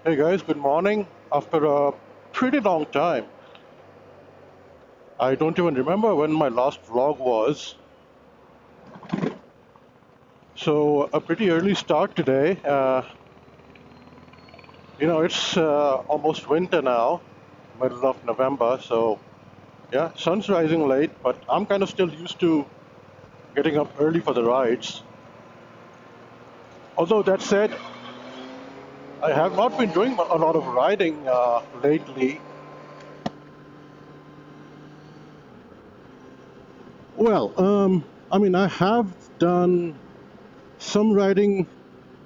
Hey guys, good morning. After a pretty long time, I don't even remember when my last vlog was. So, a pretty early start today. It's almost winter now, middle of November. So, yeah, sun's rising late, but I'm kind of still used to getting up early for the rides. Although, that said, I have not been doing a lot of riding lately. Well, I have done some riding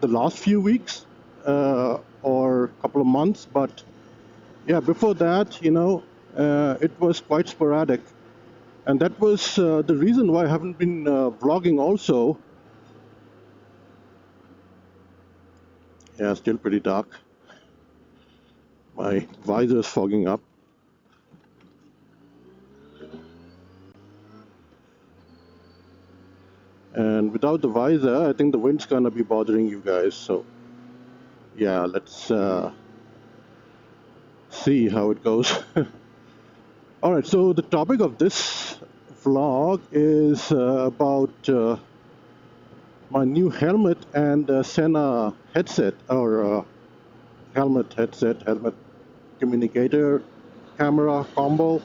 the last few weeks or a couple of months, but yeah, before that, it was quite sporadic, and that was the reason why I haven't been vlogging. Also, yeah, still pretty dark. My visor is fogging up, and without the visor, I think the wind's gonna be bothering you guys. So yeah, let's see how it goes. All right, so the topic of this vlog is about my new helmet and Sena headset, or helmet communicator, camera combo.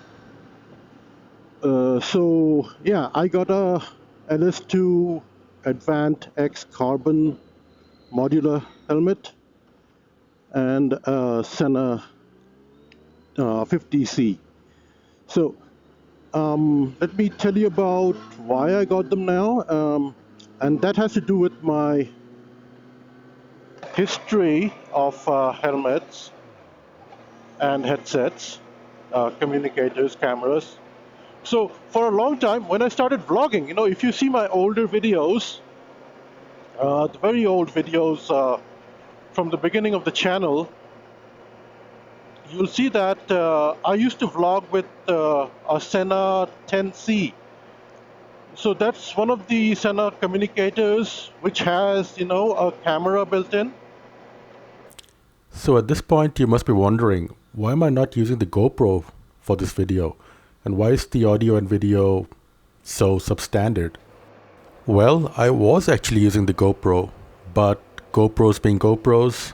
So yeah, I got a LS2 Advant X Carbon modular helmet and a Sena 50C. So let me tell you about why I got them now, and that has to do with my history of helmets and headsets, communicators, cameras. So for a long time, when I started vlogging, if you see my older videos, the very old videos from the beginning of the channel, you'll see that I used to vlog with a Sena 10C. So that's one of the Sena communicators which has, a camera built in. So at this point you must be wondering, why am I not using the GoPro for this video? And why is the audio and video so substandard? Well, I was actually using the GoPro, but GoPros being GoPros,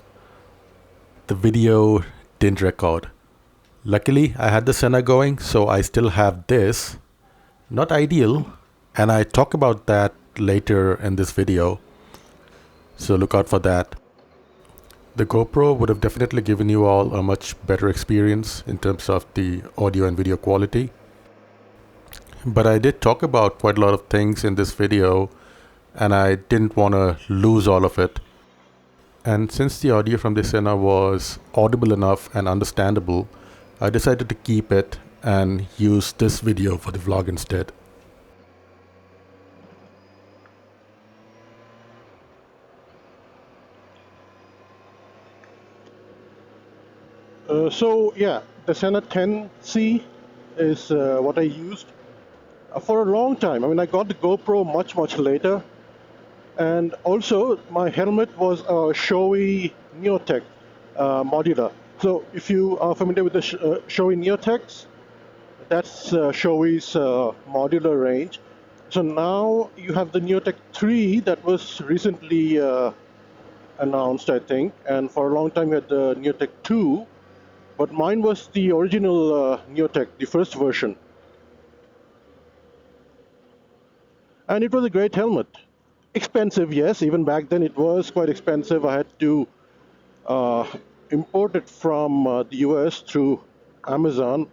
the video didn't record. Luckily, I had the Sena going, so I still have this. Not ideal, and I talk about that later in this video, so look out for that. The GoPro would have definitely given you all a much better experience in terms of the audio and video quality. But I did talk about quite a lot of things in this video, and I didn't want to lose all of it. And since the audio from the Sena was audible enough and understandable, I decided to keep it and use this video for the vlog instead. So yeah, the Sena 10C is what I used for a long time. I got the GoPro much later, and also my helmet was a Shoei Neotech modular. So if you are familiar with the Shoei Neotechs, that's Shoei's modular range. So now you have the Neotech 3 that was recently announced, I think, and for a long time you had the Neotech 2, but mine was the original Neotech, the first version. And it was a great helmet. Expensive, yes, even back then it was quite expensive. I had to uh, import it from the US through Amazon.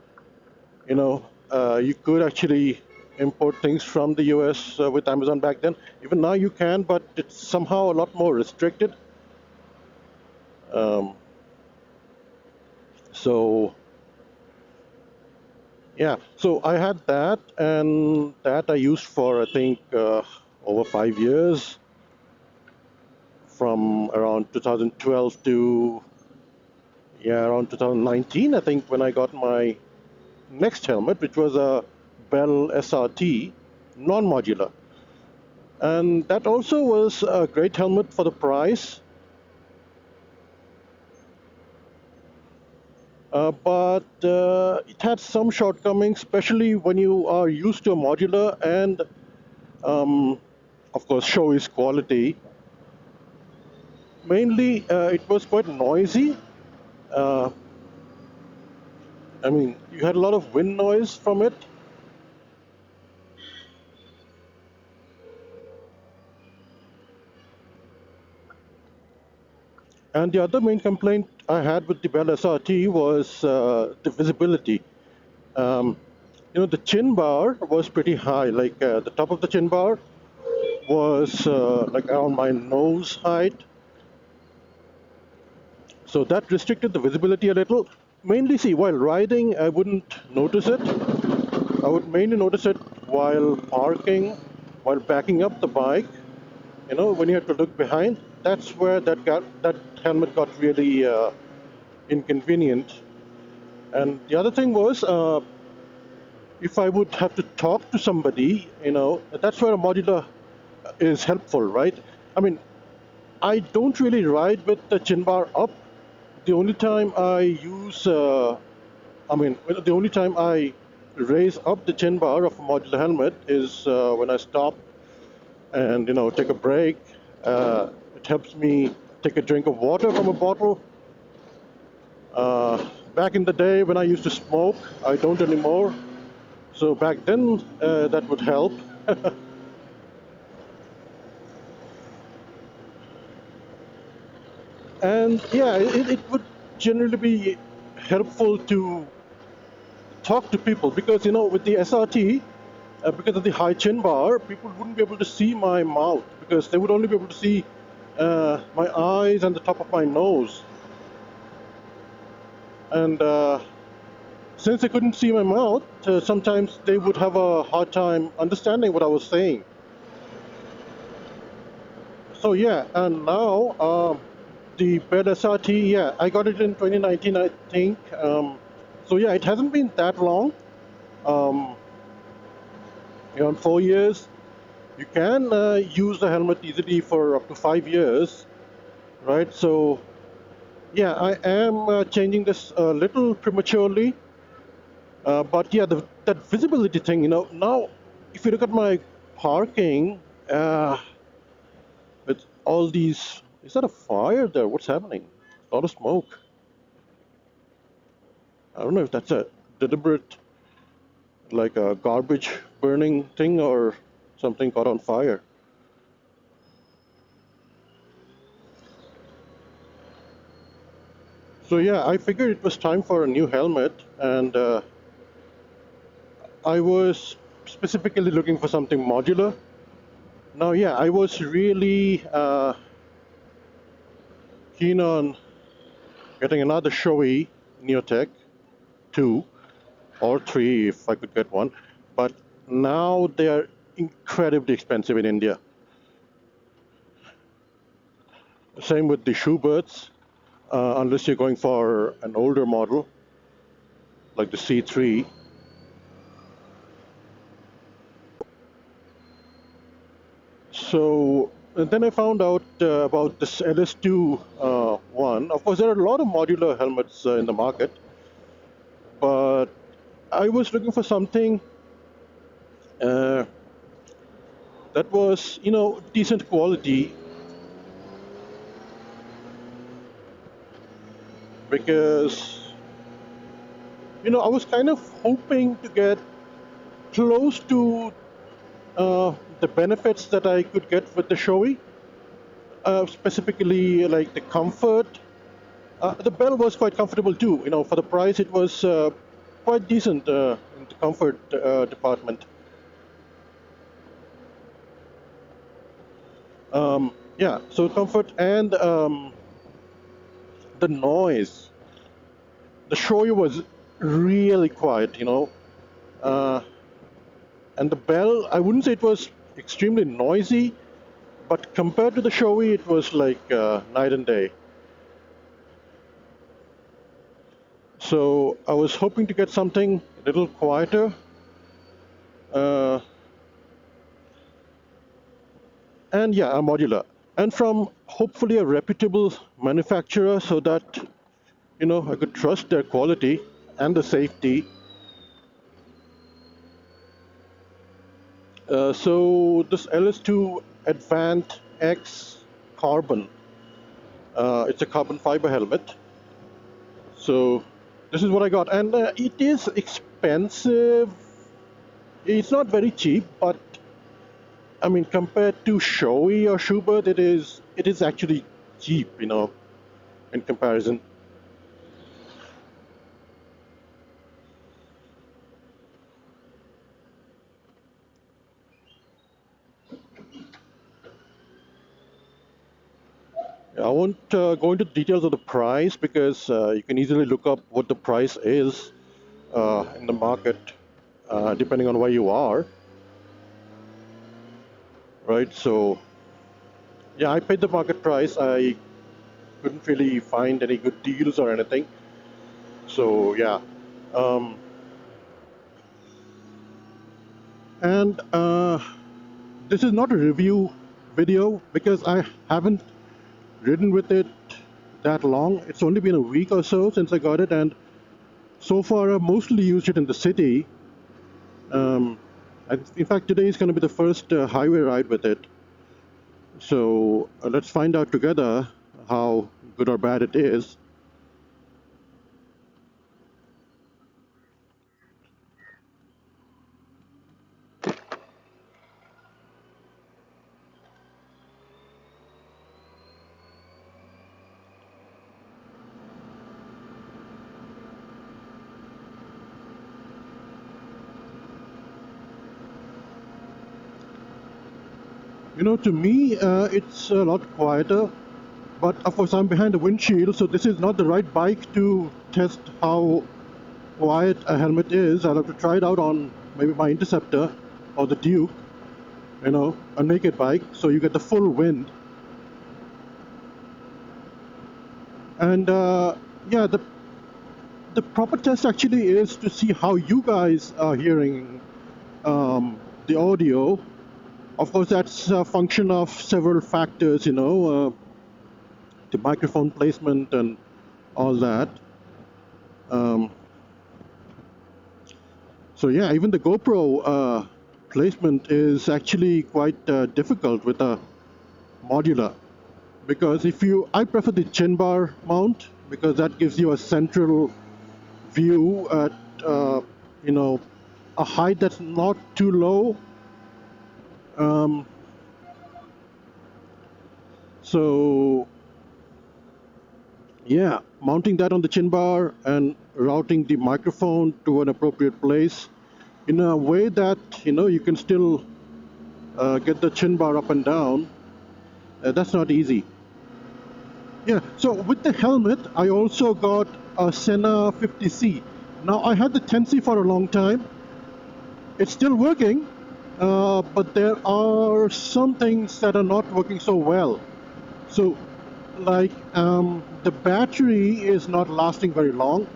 You could actually import things from the US with Amazon back then. Even now you can, but it's somehow a lot more restricted. Um, so yeah, so I had that, and that I used for I think over 5 years, from around 2012 to around 2019, I think, when I got my next helmet, which was a Bell SRT non-modular, and that also was a great helmet for the price. but it had some shortcomings, especially when you are used to a modular and, of course, Shoei's quality. Mainly, it was quite noisy. Uh, I mean, you had a lot of wind noise from it. And the other main complaint I had with the Bell SRT was the visibility. Um, the chin bar was pretty high. Like the top of the chin bar was like around my nose height. So that restricted the visibility a little. Mainly, see, while riding, I wouldn't notice it. I would mainly notice it while parking, while backing up the bike. When you have to look behind, that's where that helmet got really inconvenient. And the other thing was, if I would have to talk to somebody, that's where a modular is helpful, right? I mean, I don't really ride with the chin bar up. The only time I use, the only time I raise up the chin bar of a modular helmet is when I stop and take a break. It helps me take a drink of water from a bottle. Back in the day when I used to smoke, I don't anymore. So back then, that would help. And yeah, it would generally be helpful to talk to people because with the SRT, because of the high chin bar, people wouldn't be able to see my mouth because they would only be able to see my eyes and the top of my nose. And since they couldn't see my mouth, sometimes they would have a hard time understanding what I was saying. So yeah, and now the Bell SRT, yeah, I got it in 2019, I think. So yeah, it hasn't been that long. In 4 years, you can use the helmet easily for up to 5 years, right? So yeah, I am changing this a little prematurely. But yeah, that visibility thing, now if you look at my parking, with all these, is that a fire there? What's happening? A lot of smoke. I don't know if that's a deliberate, like a garbage burning thing or something caught on fire. So yeah, I figured it was time for a new helmet, and I was specifically looking for something modular. Now, yeah, I was really keen on getting another Shoei Neotech 2 or 3 if I could get one, but now they are incredibly expensive in India. Same with the Schuberts, unless you're going for an older model like the C3. So and then I found out about this LS2 one. Of course, there are a lot of modular helmets in the market, but I was looking for something that was, decent quality, because, I was kind of hoping to get close to the benefits that I could get with the Shoei, specifically like the comfort. The bell was quite comfortable too. For the price, it was quite decent in the comfort department. Yeah, so comfort and the noise. The Shoei was really quiet, and the bell, I wouldn't say it was extremely noisy, but compared to the Shoei, it was like night and day. So I was hoping to get something a little quieter. And yeah, a modular. And from hopefully a reputable manufacturer so that I could trust their quality and the safety. So this LS2 Advant X Carbon, it's a carbon fiber helmet. So this is what I got, and it is expensive. It's not very cheap, but I mean, compared to Shoei or Schubert, it is actually cheap, in comparison. I won't go into details of the price because you can easily look up what the price is in the market, depending on where you are, right? So, yeah, I paid the market price. I couldn't really find any good deals or anything. So, yeah. Um, and this is not a review video because I haven't ridden with it that long. It's only been a week or so since I got it, and so far I've mostly used it in the city. In fact, today is going to be the first highway ride with it. So let's find out together how good or bad it is. To me, it's a lot quieter, but of course I'm behind the windshield, so this is not the right bike to test how quiet a helmet is. I'll have to try it out on maybe my Interceptor or the Duke, a naked bike, so you get the full wind. And yeah, the proper test actually is to see how you guys are hearing the audio. Of course, that's a function of several factors, the microphone placement and all that. So yeah, even the GoPro placement is actually quite difficult with a modular, because I prefer the Chinbar mount because that gives you a central view at a height that's not too low. So yeah, mounting that on the chin bar and routing the microphone to an appropriate place in a way that you can still get the chin bar up and down, that's not easy. Yeah, so with the helmet I also got a Sena 50C. Now I had the 10C for a long time. It's still working, but there are some things that are not working so well. So like the battery is not lasting very long.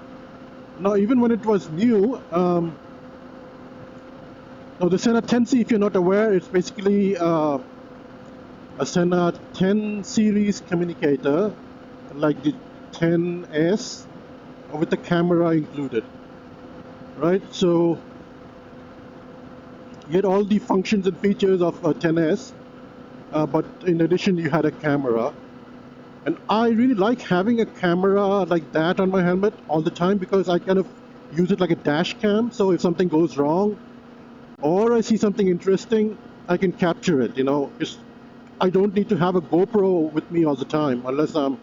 Now even when it was new, now the Sena 10C, if you're not aware, it's basically a Sena 10 series communicator, like the 10S, with the camera included, right? So you had all the functions and features of a 10S, but in addition you had a camera. And I really like having a camera like that on my helmet all the time because I kind of use it like a dash cam. So if something goes wrong or I see something interesting, I can capture it. I don't need to have a GoPro with me all the time unless I'm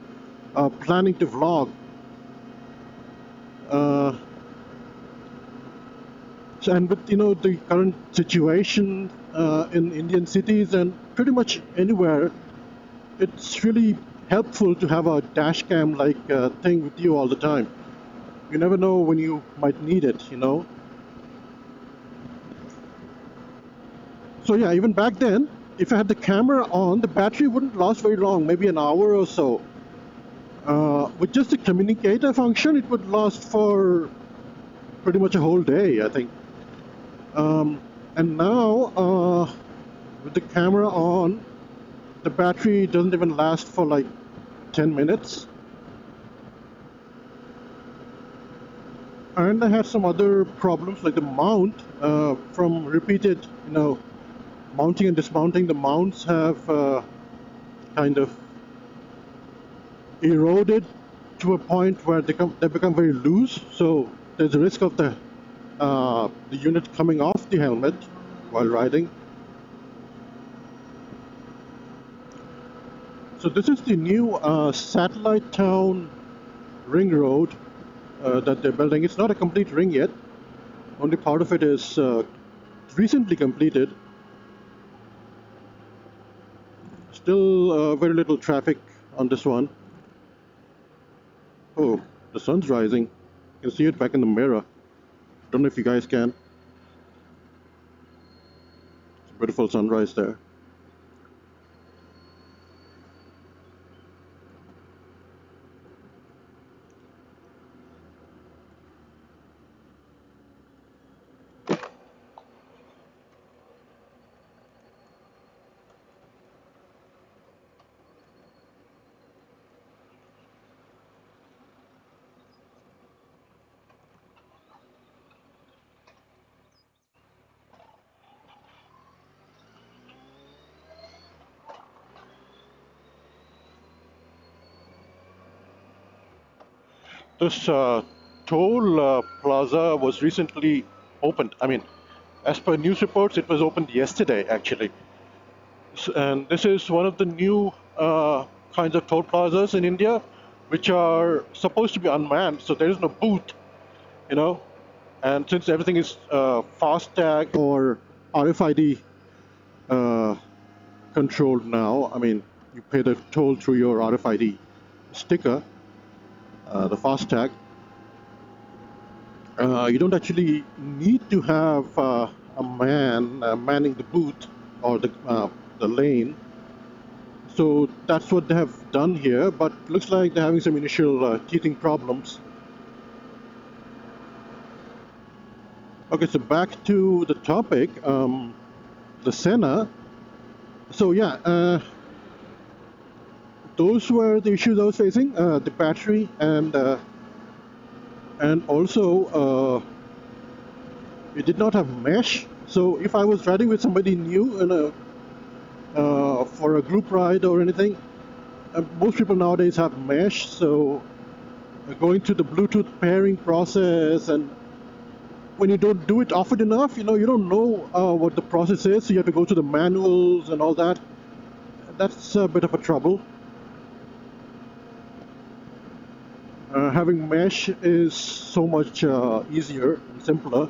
planning to vlog. And with the current situation in Indian cities and pretty much anywhere, it's really helpful to have a dash cam like thing with you all the time. You never know when you might need it. So yeah, even back then, if I had the camera on, the battery wouldn't last very long, maybe an hour or so. With just the communicator function, it would last for pretty much a whole day, I think. And now, with the camera on, the battery doesn't even last for like 10 minutes. And I had some other problems like the mount from repeated, mounting and dismounting. The mounts have kind of eroded to a point where they become very loose. So there's a risk of the unit coming off the helmet while riding. So this is the new satellite town ring road that they're building. It's not a complete ring yet. Only part of it is recently completed. Still very little traffic on this one. Oh, the sun's rising. You can see it back in the mirror. Don't know if you guys can. It's a beautiful sunrise there. This toll plaza was recently opened. I mean, as per news reports, it was opened yesterday actually. And this is one of the new kinds of toll plazas in India, which are supposed to be unmanned, so there is no booth, And since everything is FASTag or RFID controlled now, I mean, you pay the toll through your RFID sticker, the FASTag. You don't actually need to have a man manning the booth or the lane. So that's what they have done here, but looks like they're having some initial teething problems. Okay, so back to the topic, the Sena. So yeah, those were the issues I was facing, the battery and also it did not have mesh. So if I was riding with somebody new for a group ride or anything, most people nowadays have mesh. So going through the Bluetooth pairing process, and when you don't do it often enough, you don't know what the process is. So you have to go through the manuals and all that. That's a bit of a trouble. Having mesh is so much easier and simpler.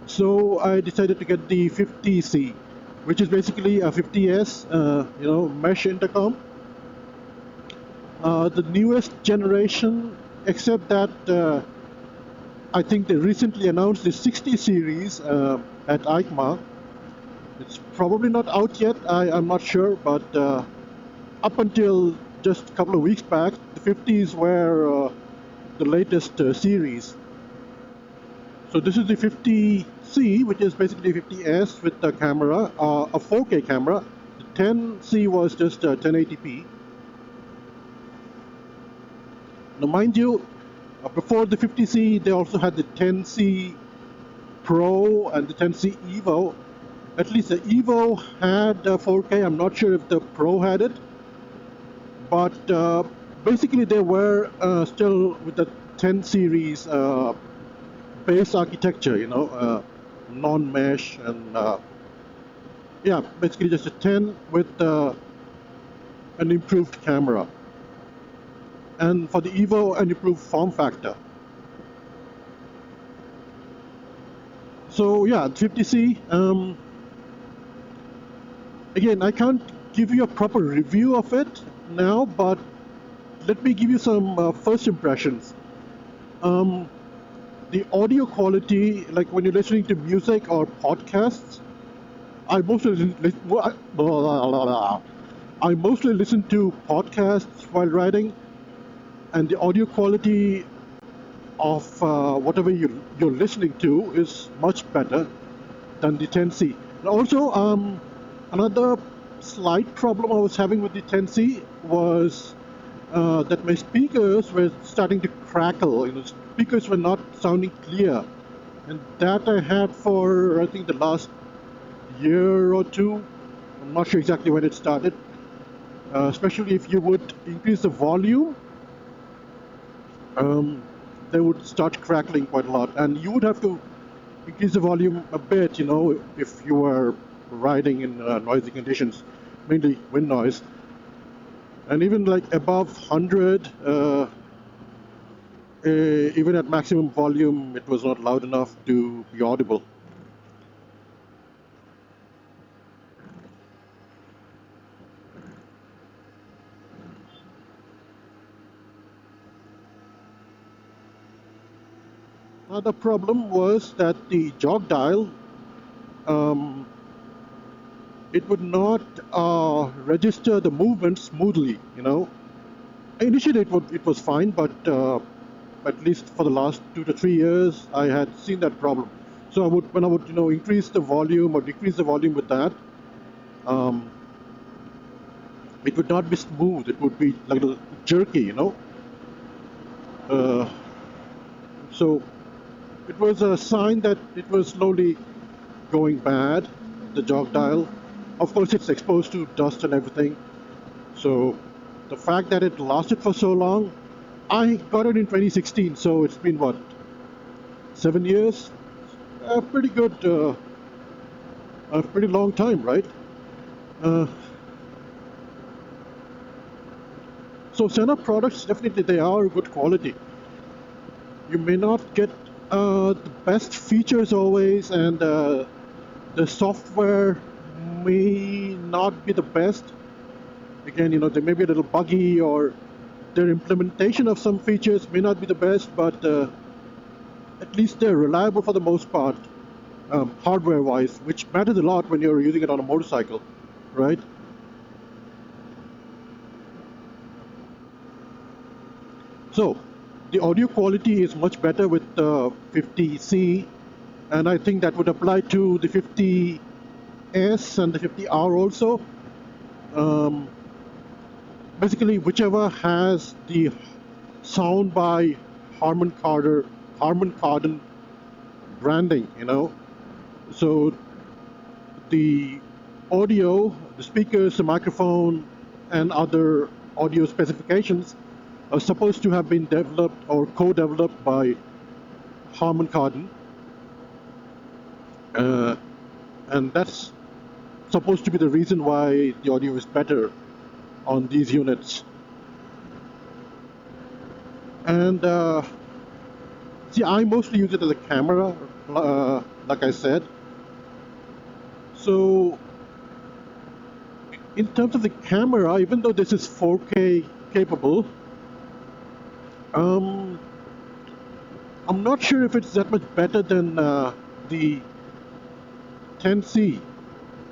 So I decided to get the 50C, which is basically a 50S, mesh intercom. The newest generation, except that I think they recently announced the 60 series at EICMA. It's probably not out yet, I'm not sure, but up until just a couple of weeks back, the 50s were the latest series. So this is the 50C, which is basically 50S with a camera, a 4K camera. The 10C was just 1080p. Now mind you, before the 50C, they also had the 10C Pro and the 10C Evo. At least the Evo had 4K, I'm not sure if the Pro had it. But basically they were still with the 10 series base architecture, non-mesh, and yeah, basically just a 10 with an improved camera. And for the Evo, an improved form factor. So yeah, 50C, again, I can't give you a proper review of it now, but let me give you some first impressions. The audio quality, like when you're listening to music or podcasts, I mostly listen to podcasts while riding, and the audio quality of whatever you're listening to is much better than the 10C. And also, another slight problem I was having with the 10C was that my speakers were starting to crackle. Speakers were not sounding clear, and that I had for I think the last year or two. I'm not sure exactly when it started. Especially if you would increase the volume, they would start crackling quite a lot, and you would have to increase the volume a bit, if you were riding in noisy conditions, mainly wind noise. And even like above 100, even at maximum volume, it was not loud enough to be audible. The problem was that the jog dial, it would not register the movement smoothly. Initially it was fine, but at least for the last 2 to 3 years, I had seen that problem. So when I would increase the volume or decrease the volume with that, it would not be smooth. It would be like a little jerky. So it was a sign that it was slowly going bad, the jog dial. Of course, it's exposed to dust and everything. So the fact that it lasted for so long, I got it in 2016, so it's been what, 7 years? Pretty good, a pretty long time, right? So Sena products, definitely they are good quality. You may not get the best features always, and the software may not be the best. Again, they may be a little buggy, or their implementation of some features may not be the best, but at least they're reliable for the most part, hardware-wise, which matters a lot when you're using it on a motorcycle, right? So the audio quality is much better with the 50C, and I think that would apply to the 50S and the 50R also. Basically, whichever has the sound by Harmon Cardon branding, So the audio, the speakers, the microphone, and other audio specifications are supposed to have been developed or co-developed by Harmon Cardon, and that's supposed to be the reason why the audio is better on these units. And see, I mostly use it as a camera, like I said. So in terms of the camera, even though this is 4K capable, I'm not sure if it's that much better than the 10C.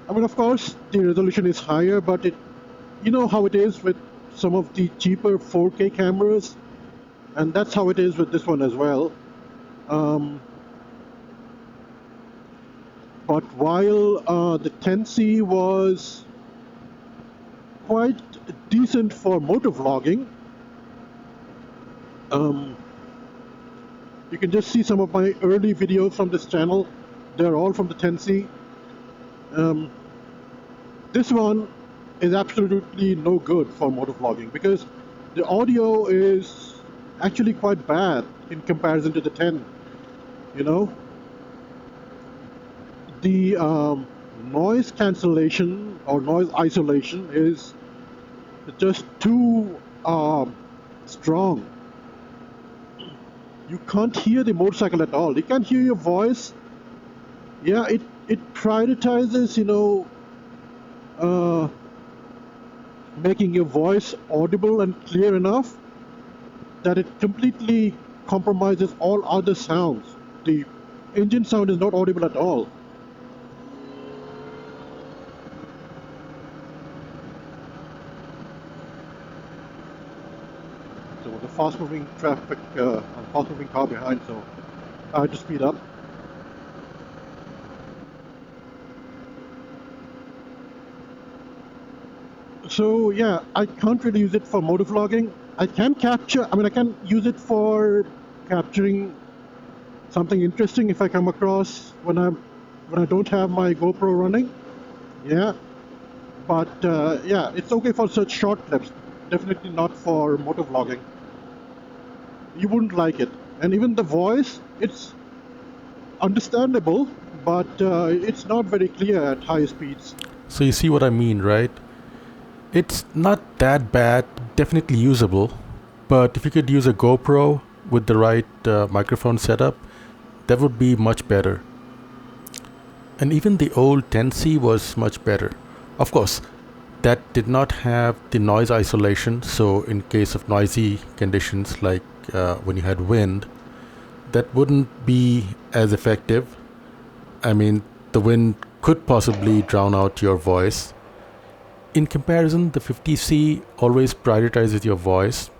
I mean, of course, the resolution is higher, but you know how it is with some of the cheaper 4K cameras, and that's how it is with this one as well. But while the 10C was quite decent for motor vlogging, you can just see some of my early videos from this channel. They're all from the 10C. This one is absolutely no good for motor vlogging because the audio is actually quite bad in comparison to the 10. The noise cancellation or noise isolation is just too strong. You can't hear the motorcycle at all. You can't hear your voice. Yeah, it prioritizes, making your voice audible and clear enough that it completely compromises all other sounds. The engine sound is not audible at all. So the fast-moving traffic, fast-moving car behind, so I had to speed up. So yeah, I can't really use it for motor vlogging. I can capture, I can use it for capturing something interesting if I come across when I don't have my GoPro running. Yeah, but yeah, it's okay for such short clips. Definitely not for motovlogging. You wouldn't like it. And even the voice, it's understandable, but it's not very clear at high speeds. So you see what I mean, right? It's not that bad, definitely usable, but if you could use a GoPro with the right microphone setup, that would be much better. And even the old 10C was much better. Of course, that did not have the noise isolation, so in case of noisy conditions like when you had wind, that wouldn't be as effective. I mean, the wind could possibly drown out your voice. In comparison, the 50C always prioritizes your voice.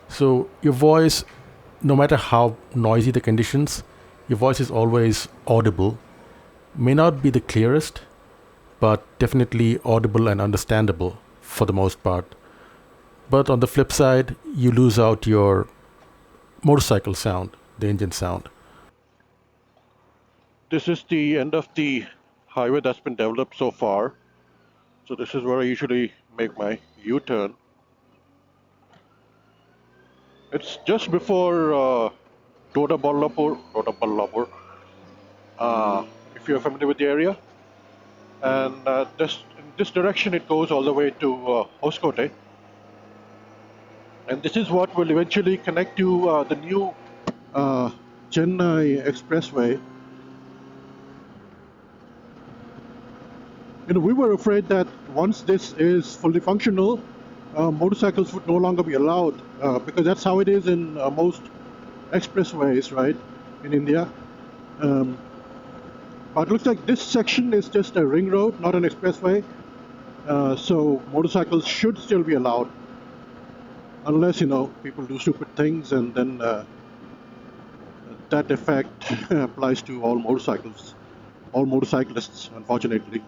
So your voice, no matter how noisy the conditions, your voice is always audible. May not be the clearest, but definitely audible and understandable for the most part. But on the flip side, you lose out your motorcycle sound, the engine sound. This is the end of the highway that's been developed so far. So this is where I usually make my U-turn. It's just before Ballapur, if you're familiar with the area. And in this direction it goes all the way to Hoskote. And this is what will eventually connect to the new Chennai Expressway. We were afraid that once this is fully functional, motorcycles would no longer be allowed because that's how it is in most expressways, right, in India. But it looks like this section is just a ring road, not an expressway. So motorcycles should still be allowed, unless people do stupid things, and then that effect applies to all motorcyclists, unfortunately.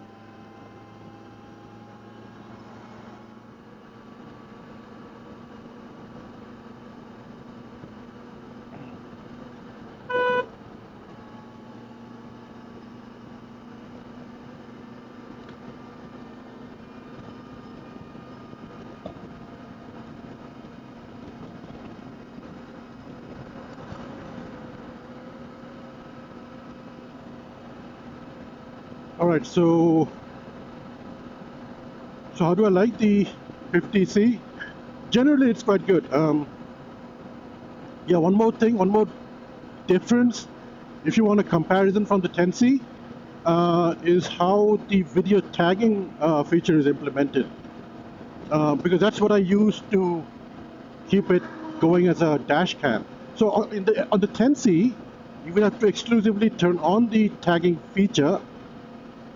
All right, so how do I like the 50C? Generally, it's quite good. Yeah, one more difference, if you want a comparison from the 10C, is how the video tagging feature is implemented. Because that's what I use to keep it going as a dash cam. So on the 10C, you will have to exclusively turn on the tagging feature,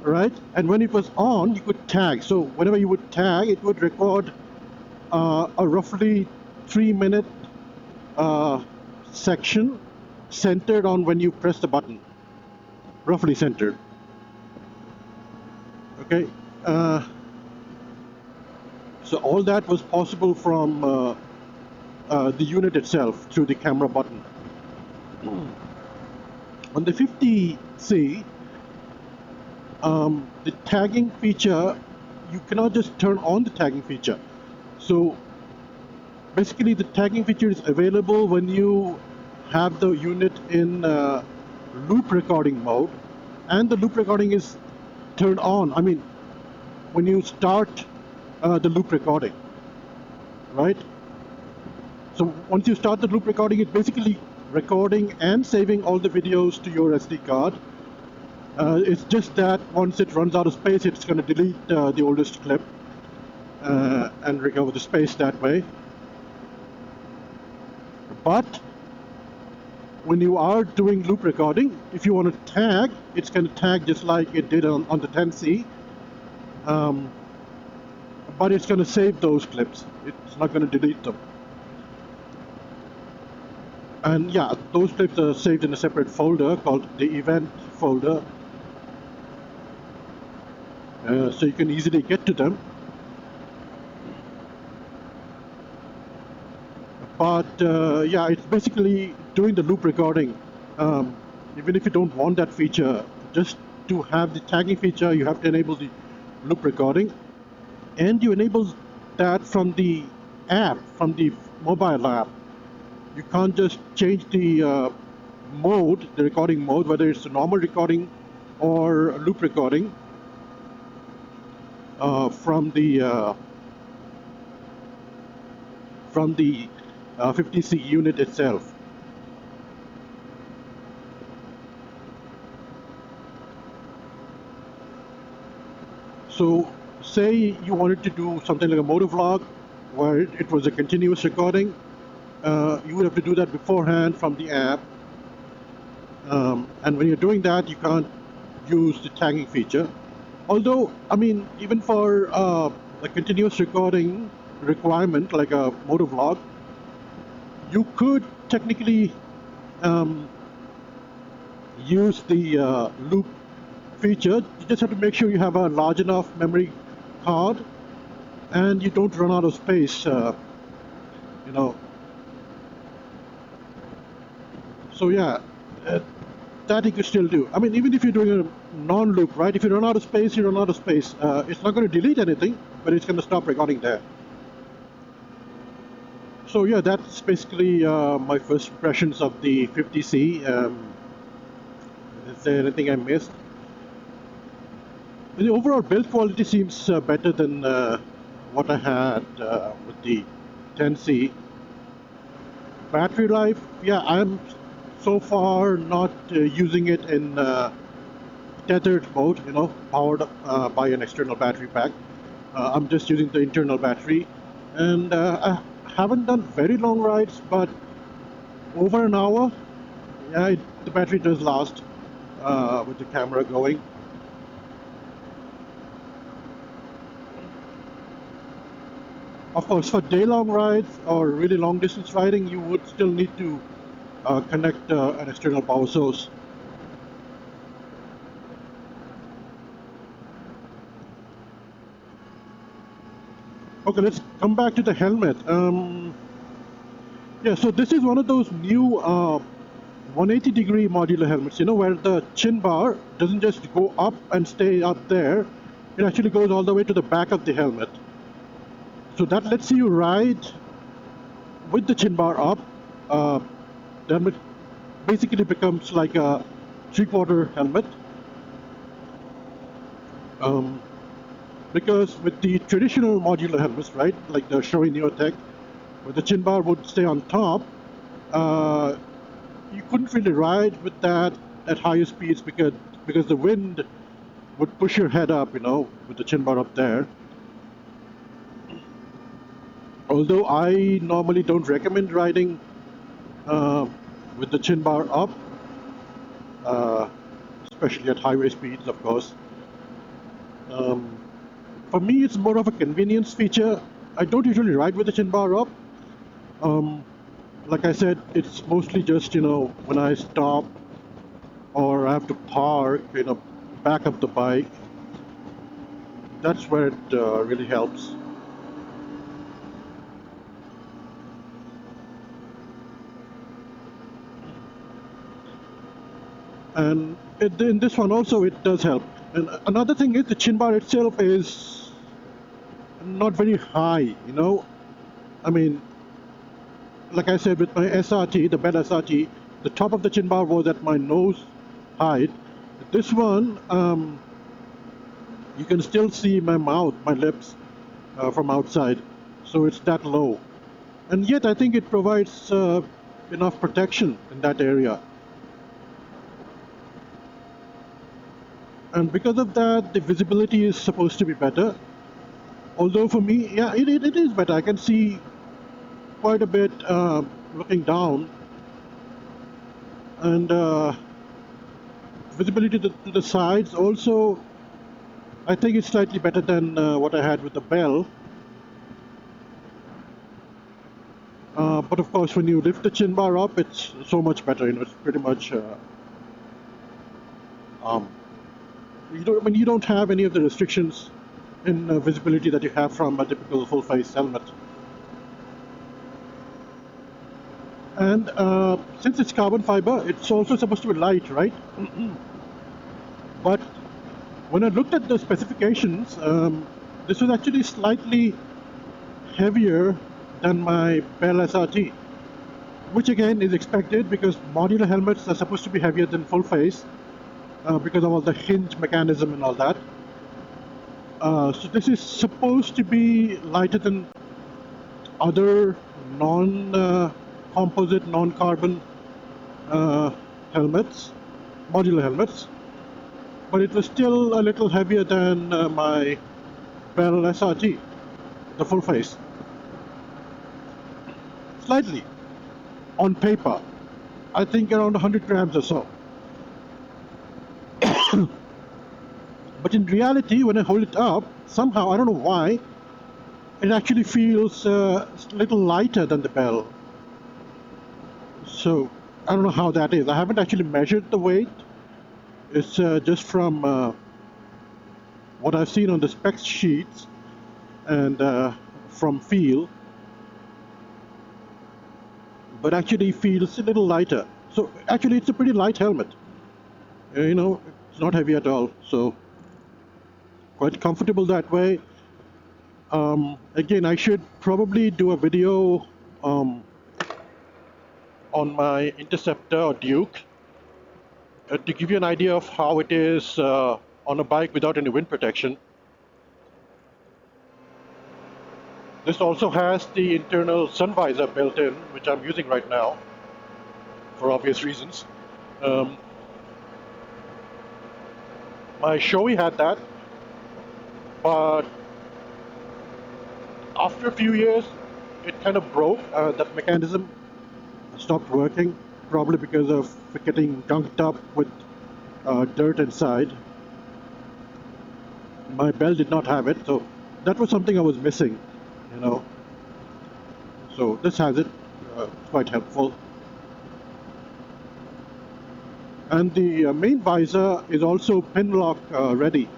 right? And when it was on, you could tag. So whenever you would tag, it would record a roughly 3-minute section centered on when you press the button. Roughly centered. Okay. So all that was possible from the unit itself through the camera button. On the 50C, the tagging feature, you cannot just turn on the tagging feature. So basically the tagging feature is available when you have the unit in loop recording mode, and the loop recording is turned on. I mean, when you start the loop recording, right? So once you start the loop recording, it's basically recording and saving all the videos to your SD card. It's just that once it runs out of space, it's going to delete the oldest clip and recover the space that way. But when you are doing loop recording, if you want to tag, it's going to tag just like it did on the 10C. But it's going to save those clips. It's not going to delete them. And yeah, those clips are saved in a separate folder called the event folder. So you can easily get to them. But yeah, it's basically doing the loop recording. Even if you don't want that feature, just to have the tagging feature, you have to enable the loop recording, and you enable that from the app, from the mobile app. You can't just change the mode, the recording mode, whether it's a normal recording or a loop recording from the 50C unit itself. So say you wanted to do something like a motovlog where it was a continuous recording, you would have to do that beforehand from the app. And when you're doing that, you can't use the tagging feature. Although, I mean, even for a continuous recording requirement, like a motovlog, you could technically use the loop feature. You just have to make sure you have a large enough memory card and you don't run out of space, you know. So yeah, that you could still do. I mean, even if you're doing a non-loop, right? If you run out of space, you run out of space. It's not going to delete anything, but it's going to stop recording there. So yeah, that's basically my first impressions of the 50C. Is there anything I missed? The overall build quality seems better than what I had with the 10C. Battery life, yeah, I'm so far not using it in tethered mode, you know, powered by an external battery pack. I'm just using the internal battery, and I haven't done very long rides, but over an hour, yeah, the battery does last with the camera going. Of course, for day-long rides or really long-distance riding, you would still need to connect an external power source. Okay, let's come back to the helmet. Yeah, so this is one of those new 180-degree modular helmets, you know, where the chin bar doesn't just go up and stay up there. It actually goes all the way to the back of the helmet. So that lets you ride with the chin bar up. The helmet basically becomes like a three-quarter helmet. Because with the traditional modular helmets, right, like the Shoei Neotech, where the chin bar would stay on top, you couldn't really ride with that at higher speeds because the wind would push your head up, you know, with the chin bar up there. Although I normally don't recommend riding with the chin bar up, especially at highway speeds, of course. For me, it's more of a convenience feature. I don't usually ride with the chin bar up. Like I said, it's mostly just, you know, when I stop or I have to park, you know, back up the bike. That's where it really helps. And in this one also it does help. And another thing is the chin bar itself is not very high, you know. I mean, like I said, with my SRT, the Bell SRT, the top of the chin bar was at my nose height. This one, you can still see my mouth, my lips from outside, so it's that low. And yet I think it provides enough protection in that area. And because of that, the visibility is supposed to be better. Although for me, yeah, it is better. I can see quite a bit looking down. And visibility to the sides also, I think it's slightly better than what I had with the Bell. But of course, when you lift the chin bar up, it's so much better. You know, it's pretty much you don't have any of the restrictions in visibility that you have from a typical full-face helmet. And since it's carbon fiber, it's also supposed to be light, right? But when I looked at the specifications, this was actually slightly heavier than my Bell SRT, which again is expected because modular helmets are supposed to be heavier than full face because of all the hinge mechanism and all that. So this is supposed to be lighter than other non-composite, non-carbon helmets, modular helmets, but it was still a little heavier than my Bell SRT, the full face. Slightly, on paper, I think around 100 grams or so. But in reality, when I hold it up, somehow, I don't know why, it actually feels a little lighter than the Bell. So, I don't know how that is. I haven't actually measured the weight. It's just from what I've seen on the specs sheets and from feel. But actually feels a little lighter. So, actually, it's a pretty light helmet. You know, it's not heavy at all. So, quite comfortable that way. Again, I should probably do a video on my Interceptor or Duke to give you an idea of how it is on a bike without any wind protection. This also has the internal sun visor built in, which I'm using right now for obvious reasons. My Shoei had that, but after a few years it kind of broke. That mechanism stopped working, probably because of getting gunked up with dirt inside. My Bell did not have it, so that was something I was missing, you know. So this has it, quite helpful. And the main visor is also pin lock ready.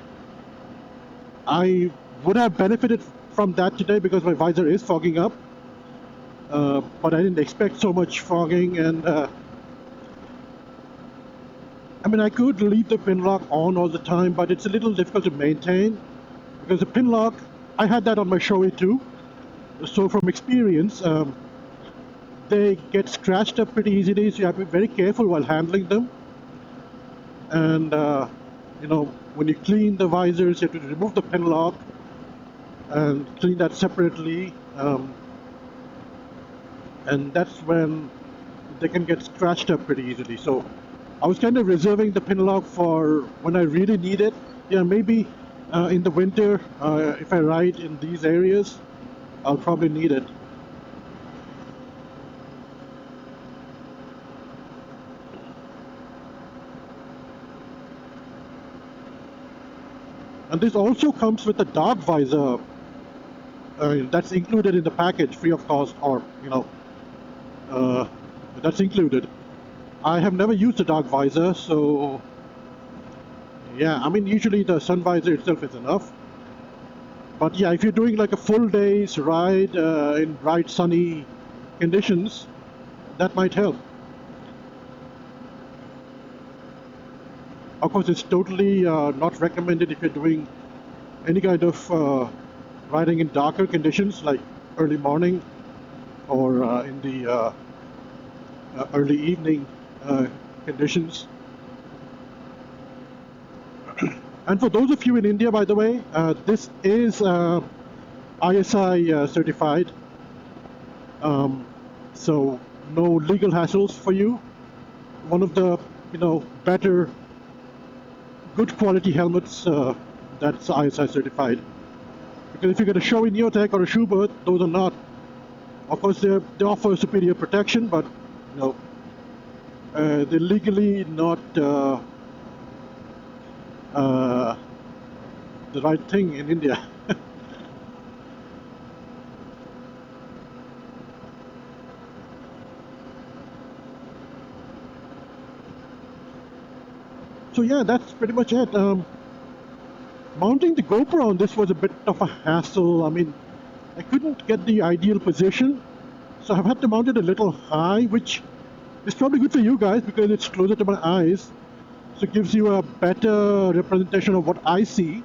I would have benefited from that today because my visor is fogging up, but I didn't expect so much fogging, and I mean, I could leave the pin lock on all the time, but it's a little difficult to maintain because the pin lock, I had that on my Shoei too, so from experience they get scratched up pretty easily, so you have to be very careful while handling them. And you know, when you clean the visors, you have to remove the pin lock and clean that separately, and that's when they can get scratched up pretty easily. So I was kind of reserving the pin lock for when I really need it. Yeah, maybe in the winter, if I ride in these areas, I'll probably need it. And this also comes with a dark visor that's included in the package, free of cost, or you know, that's included. I have never used a dark visor, so yeah, I mean, usually the sun visor itself is enough. But yeah, if you're doing like a full day's ride in bright sunny conditions, that might help. Of course, it's totally not recommended if you're doing any kind of riding in darker conditions like early morning or in the early evening conditions. And for those of you in India, by the way, this is ISI certified, so no legal hassles for you. One of the, you know, better, good quality helmets that's ISI certified. Because if you get a Shoei Neotech or a Schubert, those are not. Of course, they offer superior protection, but you know, they're legally not the right thing in India. So yeah, that's pretty much it. Mounting the GoPro on this was a bit of a hassle. I mean, I couldn't get the ideal position So I've had to mount it a little high, which is probably good for you guys because it's closer to my eyes. So it gives you a better representation of what I see.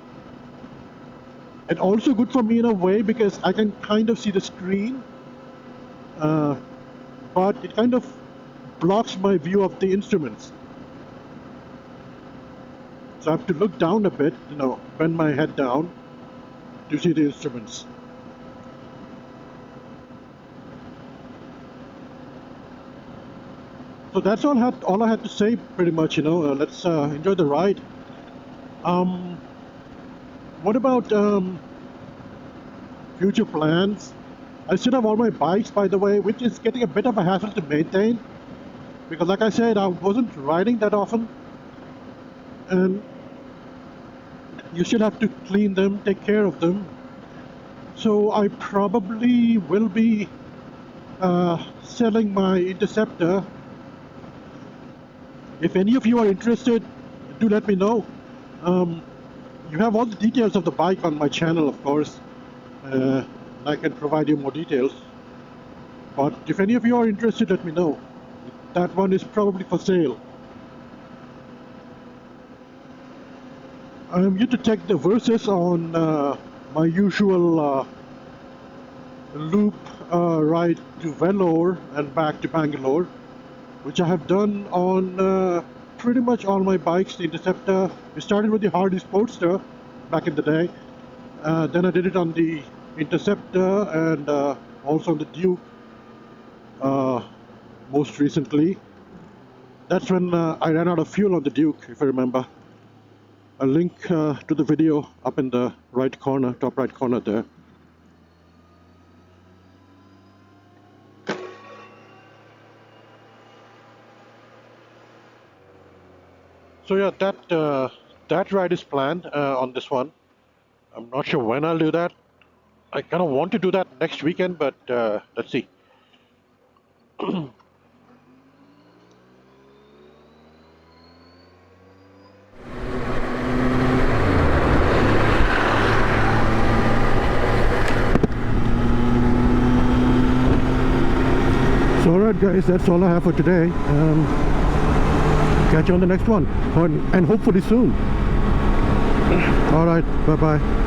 And also good for me in a way because I can kind of see the screen. But it kind of blocks my view of the instruments. So I have to look down a bit, bend my head down to see the instruments. So that's all I had to say pretty much, let's enjoy the ride. What about future plans? I still have all my bikes, by the way, which is getting a bit of a hassle to maintain because like I said, I wasn't riding that often and you still have to clean them, take care of them. So I probably will be selling my Interceptor. If any of you are interested, do let me know. You have all the details of the bike on my channel, of course. I can provide you more details. But if any of you are interested, let me know. That one is probably for sale. I'm here to take the Versys on my usual loop ride to Bangalore and back to Bangalore, which I have done on pretty much all my bikes. The Interceptor, we started with the Harley Sportster back in the day. Then I did it on the Interceptor and also on the Duke most recently. That's when I ran out of fuel on the Duke, if I remember. A link to the video up in the right corner, top right corner there. So yeah, that ride is planned on this one. I'm not sure when I'll do that. I kind of want to do that next weekend, but let's see. So alright guys, that's all I have for today. Catch you on the next one, and hopefully soon. Alright, bye bye.